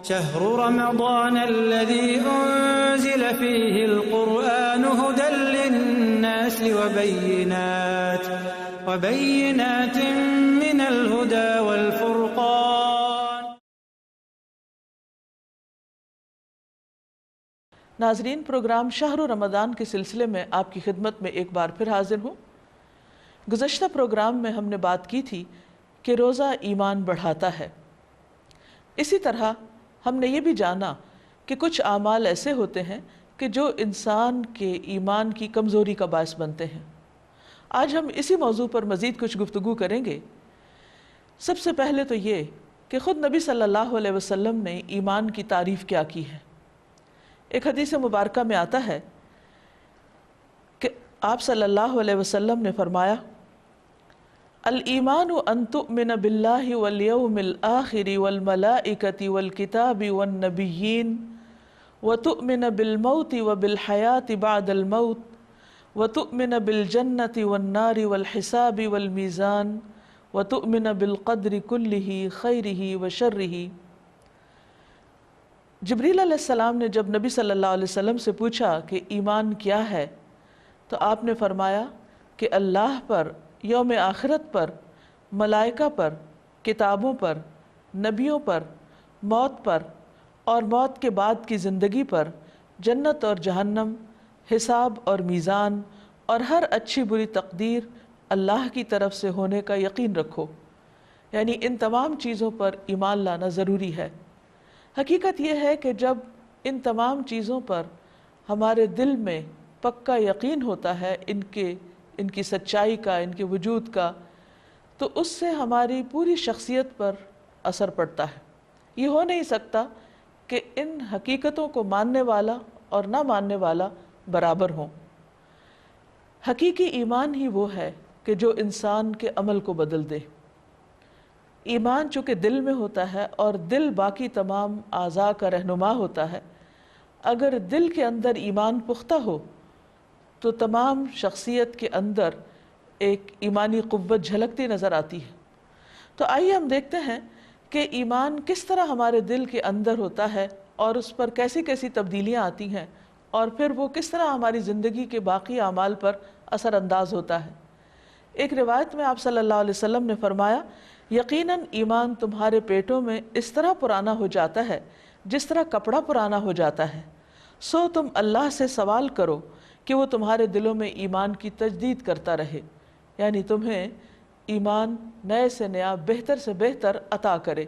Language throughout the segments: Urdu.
شهر رمضان الذي أنزل فيه القرآن هدى للناس وبينات من الهدى والفرقان. ناظرین، پروگرام شہر رمضان کے سلسلے میں آپ کی خدمت میں ایک بار پھر حاضر ہوں۔ گزشتہ پروگرام میں ہم نے بات کی تھی کہ روزہ ایمان بڑھاتا ہے۔ اسی طرح ہم نے یہ بھی جانا کہ کچھ اعمال ایسے ہوتے ہیں کہ جو انسان کے ایمان کی کمزوری کا باعث بنتے ہیں۔ آج ہم اسی موضوع پر مزید کچھ گفتگو کریں گے۔ سب سے پہلے تو یہ کہ خود نبی صلی اللہ علیہ وسلم نے ایمان کی تعریف کیا کی ہے۔ ایک حدیث مبارکہ میں آتا ہے کہ آپ صلی اللہ علیہ وسلم نے فرمایا، الایمان ان تؤمن باللہ والیوم الآخر والملائکۃ والکتاب والنبیین وتؤمن بالموت وبالحیاة بعد الموت وتؤمن بالجنة والنار والحساب والمیزان وتؤمن بالقدر کلہ خیرہ وشرہ۔ جبریل علیہ السلام نے جب نبی صلی اللہ علیہ وسلم سے پوچھا کہ ایمان کیا ہے، تو آپ نے فرمایا کہ اللہ پر، یوم آخرت پر، ملائکہ پر، کتابوں پر، نبیوں پر، موت پر اور موت کے بعد کی زندگی پر، جنت اور جہنم، حساب اور میزان اور ہر اچھی بری تقدیر اللہ کی طرف سے ہونے کا یقین رکھو۔ یعنی ان تمام چیزوں پر ایمان لانا ضروری ہے۔ حقیقت یہ ہے کہ جب ان تمام چیزوں پر ہمارے دل میں پکا یقین ہوتا ہے ان کی سچائی کا، ان کے وجود کا، تو اس سے ہماری پوری شخصیت پر اثر پڑتا ہے۔ یہ ہو نہیں سکتا کہ ان حقیقتوں کو ماننے والا اور نہ ماننے والا برابر ہوں۔ حقیقی ایمان ہی وہ ہے کہ جو انسان کے عمل کو بدل دے۔ ایمان چونکہ دل میں ہوتا ہے اور دل باقی تمام اعضاء کا رہنما ہوتا ہے، اگر دل کے اندر ایمان پختہ ہو تو تمام شخصیت کے اندر ایک ایمانی قوت جھلکتی نظر آتی ہے۔ تو آئیے ہم دیکھتے ہیں کہ ایمان کس طرح ہمارے دل کے اندر ہوتا ہے اور اس پر کیسی کیسی تبدیلیاں آتی ہیں، اور پھر وہ کس طرح ہماری زندگی کے باقی اعمال پر اثر انداز ہوتا ہے۔ ایک روایت میں آپ صلی اللہ علیہ وسلم نے فرمایا، یقیناً ایمان تمہارے پیٹوں میں اس طرح پرانا ہو جاتا ہے جس طرح کپڑا پرانا ہو جاتا ہے، سو تم اللہ سے سوال کرو کہ وہ تمہارے دلوں میں ایمان کی تجدید کرتا رہے، یعنی تمہیں ایمان نئے سے نیا، بہتر سے بہتر عطا کرے۔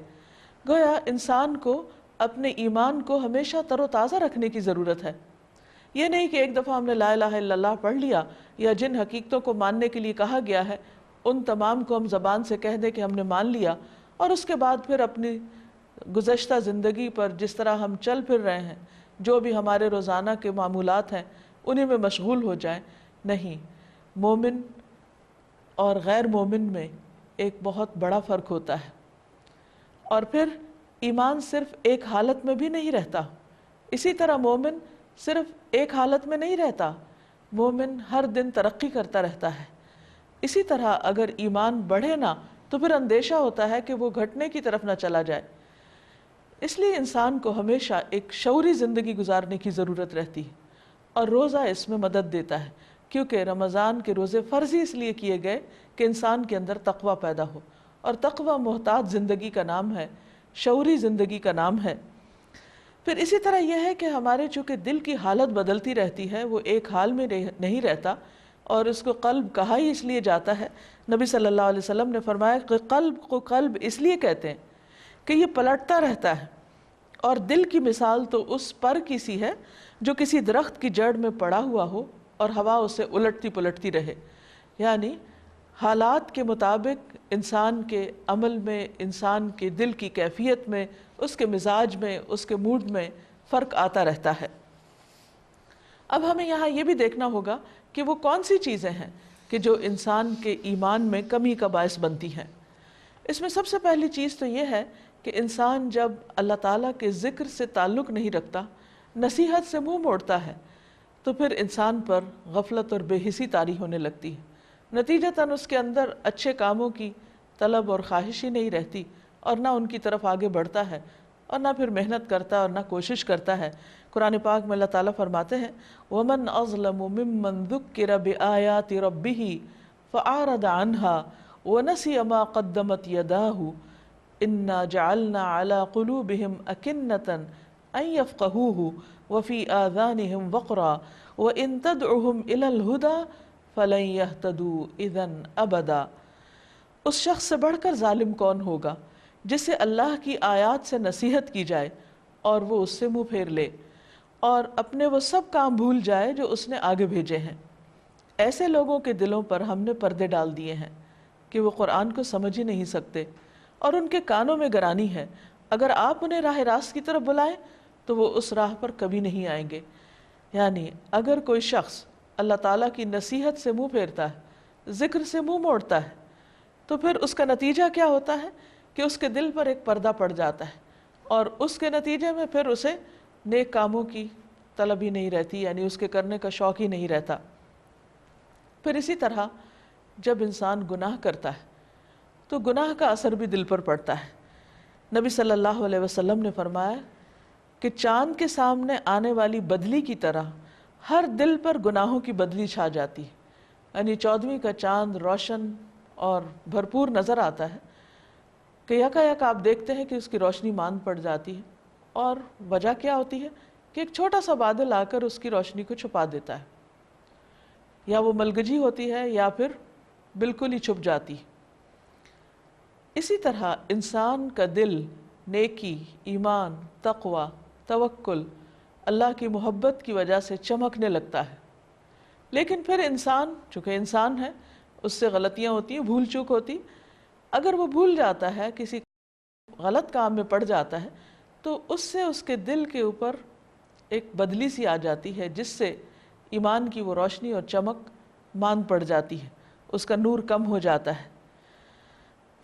گویا انسان کو اپنے ایمان کو ہمیشہ تر و تازہ رکھنے کی ضرورت ہے۔ یہ نہیں کہ ایک دفعہ ہم نے لا الہ الا اللہ پڑھ لیا یا جن حقیقتوں کو ماننے کے لیے کہا گیا ہے ان تمام کو ہم زبان سے کہہ دیں کہ ہم نے مان لیا، اور اس کے بعد پھر اپنی گزشتہ زندگی پر جس طرح ہم چل پھر رہے ہیں، جو بھی ہمارے روزانہ کے معمولات ہیں انہیں میں مشغول ہو جائیں۔ نہیں، مومن اور غیر مومن میں ایک بہت بڑا فرق ہوتا ہے۔ اور پھر ایمان صرف ایک حالت میں بھی نہیں رہتا، اسی طرح مومن صرف ایک حالت میں نہیں رہتا، مومن ہر دن ترقی کرتا رہتا ہے۔ اسی طرح اگر ایمان بڑھے نہ تو پھر اندیشہ ہوتا ہے کہ وہ گھٹنے کی طرف نہ چلا جائے۔ اس لیے انسان کو ہمیشہ ایک شعوری زندگی گزارنے کی ضرورت رہتی ہے، اور روزہ اس میں مدد دیتا ہے، کیونکہ رمضان کے روزے فرضی اس لیے کیے گئے کہ انسان کے اندر تقوی پیدا ہو، اور تقوی محتاط زندگی کا نام ہے، شعوری زندگی کا نام ہے۔ پھر اسی طرح یہ ہے کہ ہمارے چونکہ دل کی حالت بدلتی رہتی ہے، وہ ایک حال میں نہیں رہتا، اور اس کو قلب کہا ہی اس لیے جاتا ہے۔ نبی صلی اللہ علیہ وسلم نے فرمایا کہ قلب کو قلب اس لیے کہتے ہیں کہ یہ پلٹتا رہتا ہے، اور دل کی مثال تو اس پر کی سی ہے جو کسی درخت کی جڑ میں پڑا ہوا ہو اور ہوا اسے الٹتی پلٹتی رہے۔ یعنی حالات کے مطابق انسان کے عمل میں، انسان کے دل کی کیفیت میں، اس کے مزاج میں، اس کے موڈ میں فرق آتا رہتا ہے۔ اب ہمیں یہاں یہ بھی دیکھنا ہوگا کہ وہ کون سی چیزیں ہیں کہ جو انسان کے ایمان میں کمی کا باعث بنتی ہیں۔ اس میں سب سے پہلی چیز تو یہ ہے کہ انسان جب اللہ تعالیٰ کے ذکر سے تعلق نہیں رکھتا، نصیحت سے منہ موڑتا ہے، تو پھر انسان پر غفلت اور بے حسی طاری ہونے لگتی ہے۔ نتیجتاً اس کے اندر اچھے کاموں کی طلب اور خواہش ہی نہیں رہتی، اور نہ ان کی طرف آگے بڑھتا ہے، اور نہ پھر محنت کرتا ہے اور نہ کوشش کرتا ہے۔ قرآن پاک میں اللہ تعالیٰ فرماتے ہیں وَمَنْ أَظْلَمُ مِمَّنْ ذُكِّرَ بِآيَاتِ رَبِّهِ فَأَعْرَضَ عَنْهَا وَنَسِيَ مَا قَدَّمَتْ يَدَاهُ إِنَّا جَعَلْنَا عَلَى قُلُوبِهِمْ أَكِنَّةً أَن يَفْقَهُوهُ وَفِي آذَانِهِمْ وَقْرًا وَإِن تَدْعُهُمْ إِلَى الْهُدَى فَلَن يَهْتَدُوا إِذًا أَبَدًا۔ اس شخص سے بڑھ کر ظالم کون ہوگا جسے اللہ کی آیات سے نصیحت کی جائے اور وہ اس سے منہ پھیر لے اور اپنے وہ سب کام بھول جائے جو اس نے آگے بھیجے ہیں۔ ایسے لوگوں کے دلوں پر ہم نے پردے ڈال دیے ہیں کہ وہ قرآن کو سمجھ ہی نہیں سکتے اور ان کے کانوں میں گرانی ہے، اگر آپ انہیں راہ راست کی طرف بلائیں تو وہ اس راہ پر کبھی نہیں آئیں گے۔ یعنی اگر کوئی شخص اللہ تعالیٰ کی نصیحت سے منہ پھیرتا ہے، ذکر سے منہ موڑتا ہے، تو پھر اس کا نتیجہ کیا ہوتا ہے کہ اس کے دل پر ایک پردہ پڑ جاتا ہے اور اس کے نتیجے میں پھر اسے نیک کاموں کی طلب ہی نہیں رہتی، یعنی اس کے کرنے کا شوق ہی نہیں رہتا۔ پھر اسی طرح جب انسان گناہ کرتا ہے تو گناہ کا اثر بھی دل پر پڑتا ہے۔ نبی صلی اللہ علیہ وسلم نے فرمایا کہ چاند کے سامنے آنے والی بدلی کی طرح ہر دل پر گناہوں کی بدلی چھا جاتی ہے، یعنی 14ویں کا چاند روشن اور بھرپور نظر آتا ہے کہ یکا یک آپ دیکھتے ہیں کہ اس کی روشنی ماند پڑ جاتی ہے، اور وجہ کیا ہوتی ہے کہ ایک چھوٹا سا بادل آ کر اس کی روشنی کو چھپا دیتا ہے، یا وہ ملگجی ہوتی ہے یا پھر بالکل ہی چھپ جاتی۔ اسی طرح انسان کا دل نیکی، ایمان، تقوی، توکل، اللہ کی محبت کی وجہ سے چمکنے لگتا ہے۔ لیکن پھر انسان چونکہ انسان ہے، اس سے غلطیاں ہوتی ہیں، بھول چوک ہوتی، اگر وہ بھول جاتا ہے، کسی غلط کام میں پڑ جاتا ہے، تو اس سے اس کے دل کے اوپر ایک بدلی سی آ جاتی ہے جس سے ایمان کی وہ روشنی اور چمک ماند پڑ جاتی ہے، اس کا نور کم ہو جاتا ہے۔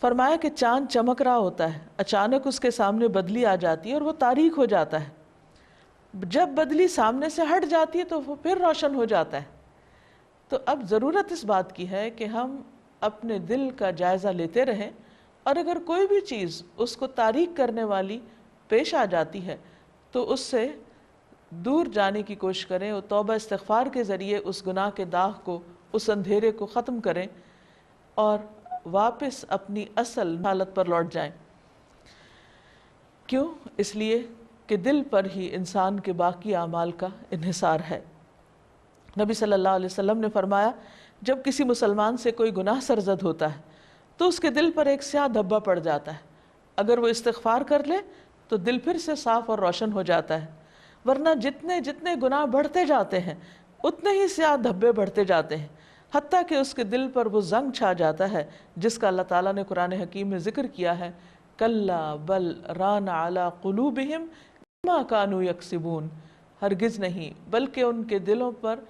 فرمایا کہ چاند چمک رہا ہوتا ہے، اچانک اس کے سامنے بدلی آ جاتی ہے اور وہ تاریک ہو جاتا ہے۔ جب بدلی سامنے سے ہٹ جاتی ہے تو وہ پھر روشن ہو جاتا ہے۔ تو اب ضرورت اس بات کی ہے کہ ہم اپنے دل کا جائزہ لیتے رہیں، اور اگر کوئی بھی چیز اس کو تاریک کرنے والی پیش آ جاتی ہے تو اس سے دور جانے کی کوشش کریں، اور توبہ استغفار کے ذریعے اس گناہ کے داغ کو، اس اندھیرے کو ختم کریں اور واپس اپنی اصل حالت پر لوٹ جائیں۔ کیوں؟ اس لیے کہ دل پر ہی انسان کے باقی اعمال کا انحصار ہے۔ نبی صلی اللہ علیہ وسلم نے فرمایا جب کسی مسلمان سے کوئی گناہ سرزد ہوتا ہے تو اس کے دل پر ایک سیاہ دھبا پڑ جاتا ہے، اگر وہ استغفار کر لے تو دل پھر سے صاف اور روشن ہو جاتا ہے، ورنہ جتنے جتنے گناہ بڑھتے جاتے ہیں اتنے ہی سیاہ دھبے بڑھتے جاتے ہیں، حتیٰ کہ اس کے دل پر وہ زنگ چھا جاتا ہے جس کا اللہ تعالیٰ نے قرآن حکیم میں ذکر کیا ہے، کَلَّا بَلْ رَانَ عَلَىٰ قُلُوبِهِمْ مَا كَانُوا يَكْسِبُونَ، ہرگز نہیں بلکہ ان کے دلوں پر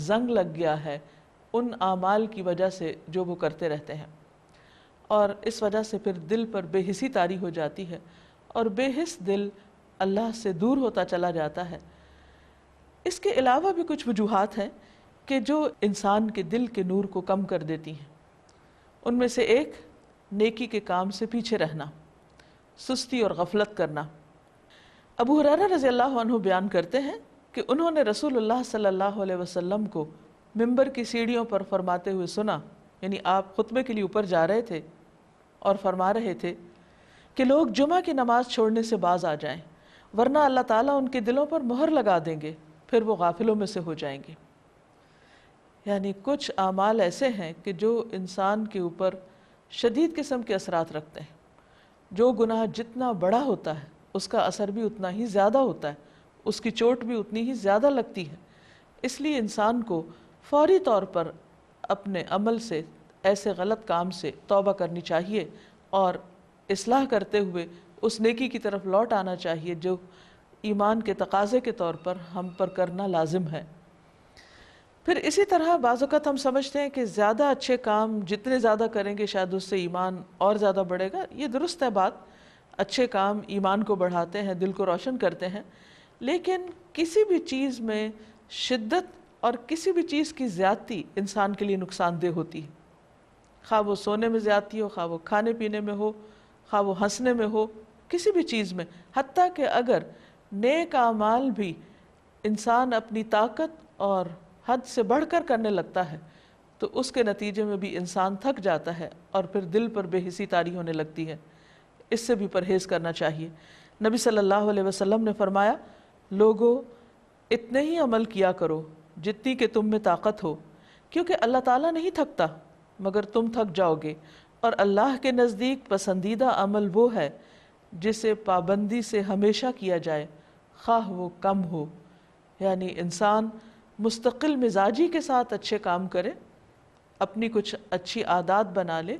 زنگ لگ گیا ہے ان اعمال کی وجہ سے جو وہ کرتے رہتے ہیں، اور اس وجہ سے پھر دل پر بے حسی طاری ہو جاتی ہے اور بے حس دل اللہ سے دور ہوتا چلا جاتا ہے۔ اس کے علاوہ بھی کچھ وجوہات ہیں کہ جو انسان کے دل کے نور کو کم کر دیتی ہیں۔ ان میں سے ایک نیکی کے کام سے پیچھے رہنا، سستی اور غفلت کرنا۔ ابو ہریرہ رضی اللہ عنہ بیان کرتے ہیں کہ انہوں نے رسول اللہ صلی اللہ علیہ وسلم کو ممبر کی سیڑھیوں پر فرماتے ہوئے سنا، یعنی آپ خطبے کے لیے اوپر جا رہے تھے اور فرما رہے تھے کہ لوگ جمعہ کی نماز چھوڑنے سے باز آ جائیں، ورنہ اللہ تعالیٰ ان کے دلوں پر مہر لگا دیں گے، پھر وہ غافلوں میں سے ہو جائیں گے۔ یعنی کچھ اعمال ایسے ہیں کہ جو انسان کے اوپر شدید قسم کے اثرات رکھتے ہیں۔ جو گناہ جتنا بڑا ہوتا ہے اس کا اثر بھی اتنا ہی زیادہ ہوتا ہے، اس کی چوٹ بھی اتنی ہی زیادہ لگتی ہے۔ اس لیے انسان کو فوری طور پر اپنے عمل سے، ایسے غلط کام سے توبہ کرنی چاہیے اور اصلاح کرتے ہوئے اس نیکی کی طرف لوٹ آنا چاہیے جو ایمان کے تقاضے کے طور پر ہم پر کرنا لازم ہے۔ پھر اسی طرح بعض اوقات ہم سمجھتے ہیں کہ زیادہ اچھے کام جتنے زیادہ کریں گے شاید اس سے ایمان اور زیادہ بڑھے گا۔ یہ درست ہے بات، اچھے کام ایمان کو بڑھاتے ہیں، دل کو روشن کرتے ہیں، لیکن کسی بھی چیز میں شدت اور کسی بھی چیز کی زیادتی انسان کے لیے نقصان دہ ہوتی ہے، خواہ وہ سونے میں زیادتی ہو، خواہ وہ کھانے پینے میں ہو، خواہ وہ ہنسنے میں ہو، کسی بھی چیز میں، حتیٰ کہ اگر نیک اعمال بھی انسان اپنی طاقت اور حد سے بڑھ کر کرنے لگتا ہے تو اس کے نتیجے میں بھی انسان تھک جاتا ہے اور پھر دل پر بے حسی طاری ہونے لگتی ہے. اس سے بھی پرہیز کرنا چاہیے. نبی صلی اللہ علیہ وسلم نے فرمایا، لوگو اتنے ہی عمل کیا کرو جتنی کہ تم میں طاقت ہو، کیونکہ اللہ تعالیٰ نہیں تھکتا مگر تم تھک جاؤ گے، اور اللہ کے نزدیک پسندیدہ عمل وہ ہے جسے پابندی سے ہمیشہ کیا جائے، خواہ وہ کم ہو. یعنی انسان مستقل مزاجی کے ساتھ اچھے کام کرے، اپنی کچھ اچھی عادات بنا لے،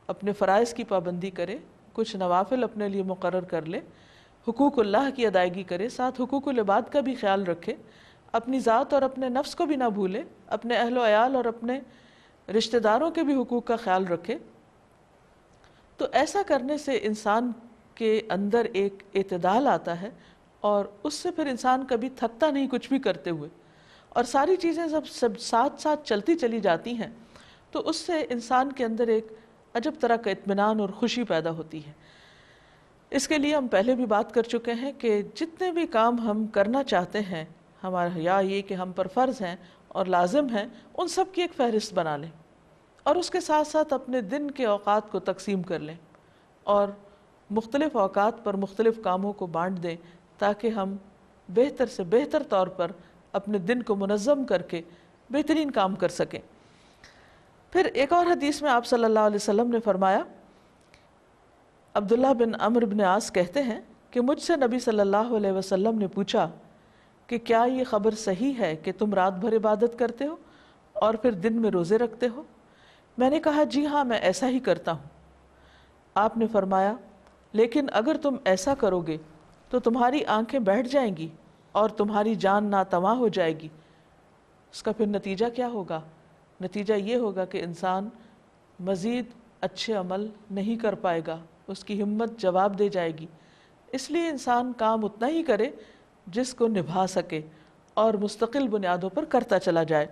اپنے فرائض کی پابندی کرے، کچھ نوافل اپنے لیے مقرر کر لے، حقوق اللہ کی ادائیگی کرے، ساتھ حقوق العباد کا بھی خیال رکھے، اپنی ذات اور اپنے نفس کو بھی نہ بھولے، اپنے اہل و عیال اور اپنے رشتہ داروں کے بھی حقوق کا خیال رکھے. تو ایسا کرنے سے انسان کے اندر ایک اعتدال آتا ہے اور اس سے پھر انسان کبھی تھکتا نہیں کچھ بھی کرتے ہوئے، اور ساری چیزیں سب ساتھ ساتھ چلتی چلی جاتی ہیں تو اس سے انسان کے اندر ایک عجب طرح کا اطمینان اور خوشی پیدا ہوتی ہے. اس کے لیے ہم پہلے بھی بات کر چکے ہیں کہ جتنے بھی کام ہم کرنا چاہتے ہیں ہمارا یا یہ کہ ہم پر فرض ہیں اور لازم ہیں، ان سب کی ایک فہرست بنا لیں اور اس کے ساتھ ساتھ اپنے دن کے اوقات کو تقسیم کر لیں اور مختلف اوقات پر مختلف کاموں کو بانٹ دیں تاکہ ہم بہتر سے بہتر طور پر اپنے دن کو منظم کر کے بہترین کام کر سکیں. پھر ایک اور حدیث میں آپ صلی اللہ علیہ وسلم نے فرمایا، عبداللہ بن عمرو بن عاص کہتے ہیں کہ مجھ سے نبی صلی اللہ علیہ وسلم نے پوچھا کہ کیا یہ خبر صحیح ہے کہ تم رات بھر عبادت کرتے ہو اور پھر دن میں روزے رکھتے ہو؟ میں نے کہا جی ہاں، میں ایسا ہی کرتا ہوں. آپ نے فرمایا لیکن اگر تم ایسا کرو گے تو تمہاری آنکھیں بیٹھ جائیں گی اور تمہاری جان ناتواں ہو جائے گی. اس کا پھر نتیجہ کیا ہوگا؟ نتیجہ یہ ہوگا کہ انسان مزید اچھے عمل نہیں کر پائے گا، اس کی ہمت جواب دے جائے گی. اس لیے انسان کام اتنا ہی کرے جس کو نبھا سکے اور مستقل بنیادوں پر کرتا چلا جائے.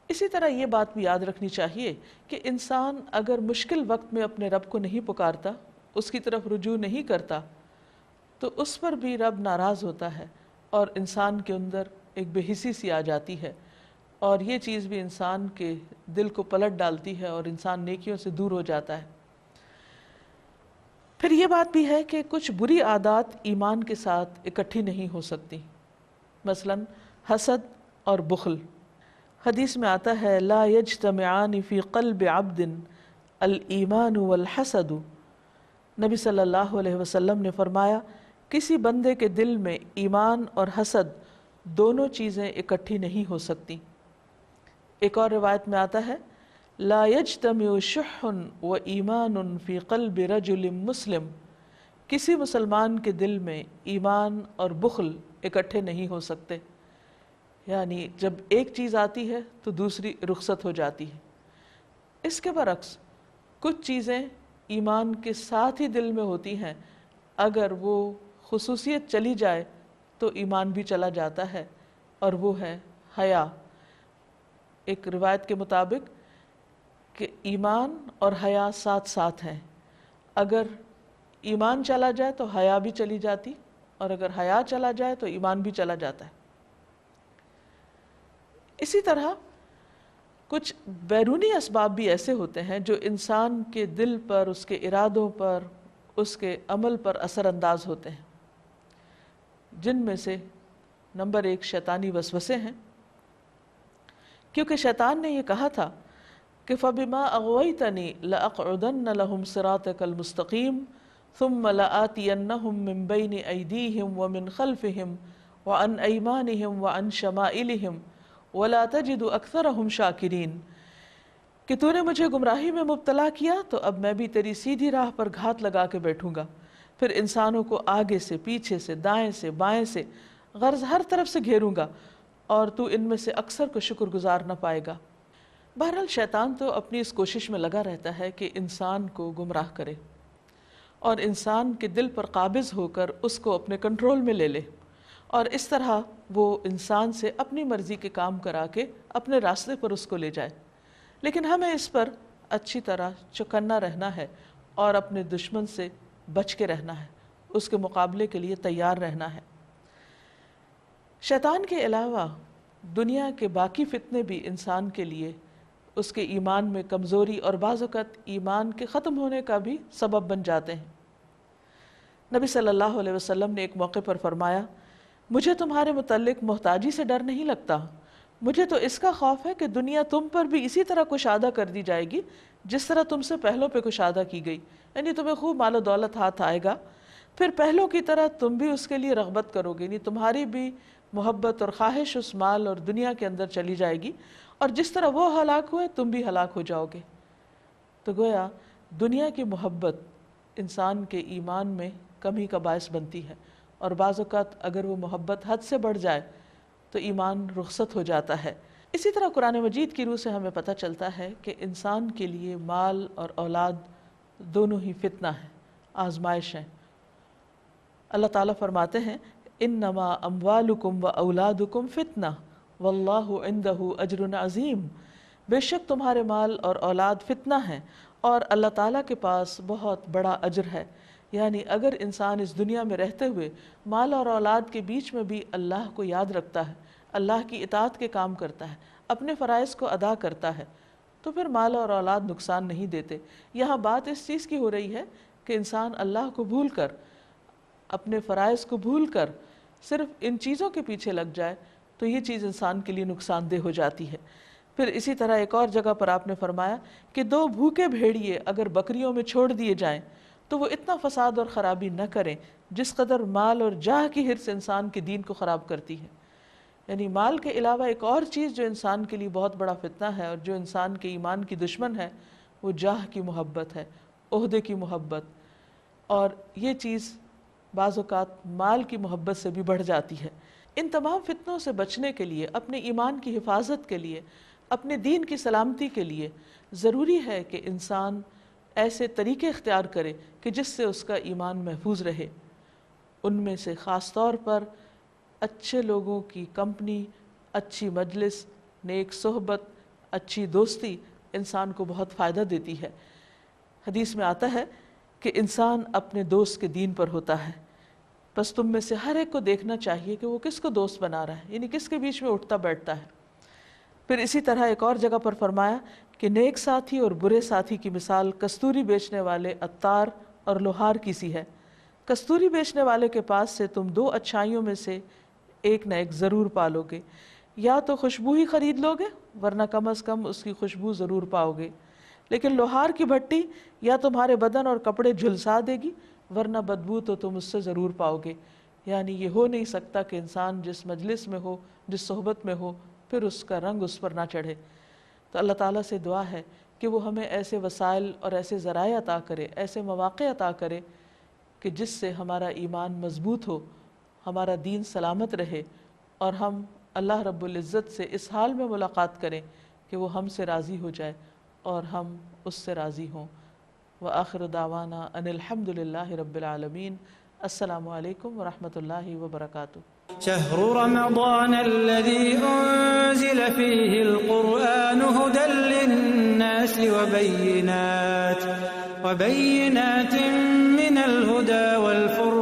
اسی طرح یہ بات بھی یاد رکھنی چاہیے کہ انسان اگر مشکل وقت میں اپنے رب کو نہیں پکارتا، اس کی طرف رجوع نہیں کرتا، تو اس پر بھی رب ناراض ہوتا ہے اور انسان کے اندر ایک بے حسی سی آ جاتی ہے، اور یہ چیز بھی انسان کے دل کو پلٹ ڈالتی ہے اور انسان نیکیوں سے دور ہو جاتا ہے. پھر یہ بات بھی ہے کہ کچھ بری عادات ایمان کے ساتھ اکٹھی نہیں ہو سکتی، مثلا حسد اور بخل. حدیث میں آتا ہے لا یجتمعان فی قلب عبد الایمان والحسد. نبی صلی اللہ علیہ وسلم نے فرمایا کسی بندے کے دل میں ایمان اور حسد دونوں چیزیں اکٹھی نہیں ہو سکتی. ایک اور روایت میں آتا ہے لا یجتمع شح و ایمان فی قلب رجل مسلم. کسی مسلمان کے دل میں ایمان اور بخل اکٹھے نہیں ہو سکتے، یعنی جب ایک چیز آتی ہے تو دوسری رخصت ہو جاتی ہے. اس کے برعکس کچھ چیزیں ایمان کے ساتھ ہی دل میں ہوتی ہیں، اگر وہ خصوصیت چلی جائے تو ایمان بھی چلا جاتا ہے، اور وہ ہے حیا. ایک روایت کے مطابق کہ ایمان اور حیا ساتھ ساتھ ہیں، اگر ایمان چلا جائے تو حیا بھی چلی جاتی، اور اگر حیا چلا جائے تو ایمان بھی چلا جاتا ہے. اسی طرح کچھ بیرونی اسباب بھی ایسے ہوتے ہیں جو انسان کے دل پر، اس کے ارادوں پر، اس کے عمل پر اثر انداز ہوتے ہیں، جن میں سے نمبر 1 شیطانی وسوسے ہیں، کیونکہ شیطان نے یہ کہا تھا کہ فَبِمَا أَغْوَيْتَنِي لَأَقْعُدَنَّ لَهُمْ صِرَاطَكَ الْمُسْتَقِيمَ ثُمَّ لَآتِيَنَّهُمْ مِنْ بَيْنِ أَيْدِيهِمْ وَمِنْ خَلْفِهِمْ وَعَنْ أَيْمَانِهِمْ وَعَنْ شَمَائِلِهِمْ وَلَا تَجِدُ أَكْثَرَهُمْ شَاكِرِينَ. کہ تو نے مجھے گمراہی میں مبتلا کیا تو اب میں بھی تیری سیدھی راہ پر گھات لگا کے بیٹھوں گا، پھر انسانوں کو آگے سے، پیچھے سے، دائیں سے، بائیں سے، غرض ہر طرف سے گھیروں گا، اور تو ان میں سے اکثر کو شکر گزار نہ پائے گا. بہرحال شیطان تو اپنی اس کوشش میں لگا رہتا ہے کہ انسان کو گمراہ کرے اور انسان کے دل پر قابض ہو کر اس کو اپنے کنٹرول میں لے لے، اور اس طرح وہ انسان سے اپنی مرضی کے کام کرا کے اپنے راستے پر اس کو لے جائے. لیکن ہمیں اس پر اچھی طرح چوکنا رہنا ہے اور اپنے دشمن سے بچ کے رہنا ہے اس کے مقابلے کے لیے تیار رہنا ہے۔ شیطان کے علاوہ دنیا کے باقی فتنے بھی انسان کے لیے اس کے ایمان میں کمزوری اور بعض اوقات ایمان کے ختم ہونے کا بھی سبب بن جاتے ہیں۔ نبی صلی اللہ علیہ وسلم نے ایک موقع پر فرمایا، مجھے تمہارے متعلق محتاجی سے ڈر نہیں لگتا، مجھے تو اس کا خوف ہے کہ دنیا تم پر بھی اسی طرح کشادہ کر دی جائے گی جس طرح تم سے پہلوں پہ کشادہ کی گئی، یعنی تمہیں خوب مال و دولت ہاتھ آئے گا، پھر پہلوں کی طرح تم بھی اس کے لیے رغبت کرو گے، یعنی تمہاری بھی محبت اور خواہش اس مال اور دنیا کے اندر چلی جائے گی، اور جس طرح وہ ہلاک ہوئے تم بھی ہلاک ہو جاؤ گے۔ تو گویا دنیا کی محبت انسان کے ایمان میں کمی کا باعث بنتی ہے، اور بعض اوقات اگر وہ محبت حد سے بڑھ جائے تو ایمان رخصت ہو جاتا ہے۔ اسی طرح قرآن مجید کی روح سے ہمیں پتہ چلتا ہے کہ انسان کے لیے مال اور اولاد دونوں ہی فتنہ ہیں، آزمائش ہیں۔ اللہ تعالیٰ فرماتے ہیں انما اموالکم و اولادکم فتنہ واللہ عندہ اجر عظیم، بے شک تمہارے مال اور اولاد فتنہ ہیں اور اللہ تعالیٰ کے پاس بہت بڑا اجر ہے۔ یعنی اگر انسان اس دنیا میں رہتے ہوئے مال اور اولاد کے بیچ میں بھی اللہ کو یاد رکھتا ہے، اللہ کی اطاعت کے کام کرتا ہے، اپنے فرائض کو ادا کرتا ہے، تو پھر مال اور اولاد نقصان نہیں دیتے۔ یہاں بات اس چیز کی ہو رہی ہے کہ انسان اللہ کو بھول کر، اپنے فرائض کو بھول کر صرف ان چیزوں کے پیچھے لگ جائے تو یہ چیز انسان کے لیے نقصان دہ ہو جاتی ہے۔ پھر اسی طرح ایک اور جگہ پر آپ نے فرمایا کہ 2 بھوکے بھیڑیے اگر بکریوں میں چھوڑ دیے جائیں تو وہ اتنا فساد اور خرابی نہ کریں جس قدر مال اور جاہ کی حرص انسان کے دین کو خراب کرتی ہے۔ یعنی مال کے علاوہ ایک اور چیز جو انسان کے لیے بہت بڑا فتنہ ہے اور جو انسان کے ایمان کی دشمن ہے، وہ جاہ کی محبت ہے، عہدے کی محبت، اور یہ چیز بعض اوقات مال کی محبت سے بھی بڑھ جاتی ہے۔ ان تمام فتنوں سے بچنے کے لیے، اپنے ایمان کی حفاظت کے لیے، اپنے دین کی سلامتی کے لیے ضروری ہے کہ انسان ایسے طریقے اختیار کرے کہ جس سے اس کا ایمان محفوظ رہے۔ ان میں سے خاص طور پر اچھے لوگوں کی کمپنی، اچھی مجلس، نیک صحبت، اچھی دوستی انسان کو بہت فائدہ دیتی ہے۔ حدیث میں آتا ہے کہ انسان اپنے دوست کے دین پر ہوتا ہے، بس تم میں سے ہر ایک کو دیکھنا چاہیے کہ وہ کس کو دوست بنا رہا ہے، یعنی کس کے بیچ میں اٹھتا بیٹھتا ہے۔ پھر اسی طرح ایک اور جگہ پر فرمایا کہ نیک ساتھی اور برے ساتھی کی مثال کستوری بیچنے والے عطار اور لوہار کی سی ہے۔ کستوری بیچنے والے کے پاس سے تم 2 اچھائیوں میں سے ایک نہ ایک ضرور پالو گے، یا تو خوشبو ہی خرید لو گے ورنہ کم از کم اس کی خوشبو ضرور پاؤ گے، لیکن لوہار کی بھٹی یا تمہارے بدن اور کپڑے جھلسا دے گی ورنہ بدبو تو تم اس سے ضرور پاؤ گے۔ یعنی یہ ہو نہیں سکتا کہ انسان جس مجلس میں ہو، جس صحبت میں ہو، پھر اس کا رنگ اس پر نہ چڑھے۔ تو اللہ تعالیٰ سے دعا ہے کہ وہ ہمیں ایسے وسائل اور ایسے ذرائع عطا کرے، ایسے مواقع عطا کرے کہ جس سے ہمارا ایمان مضبوط ہو، ہمارا دین سلامت رہے، اور ہم اللہ رب العزت سے اس حال میں ملاقات کریں کہ وہ ہم سے راضی ہو جائے اور ہم اس سے راضی ہوں۔ وآخر دعوانا ان الحمد للہ رب العالمین۔ السلام علیکم ورحمۃ اللہ وبرکاتہ۔ شهر رمضان الذي أنزل فيه القرآن هدى للناس وبينات من الهدى والفرقان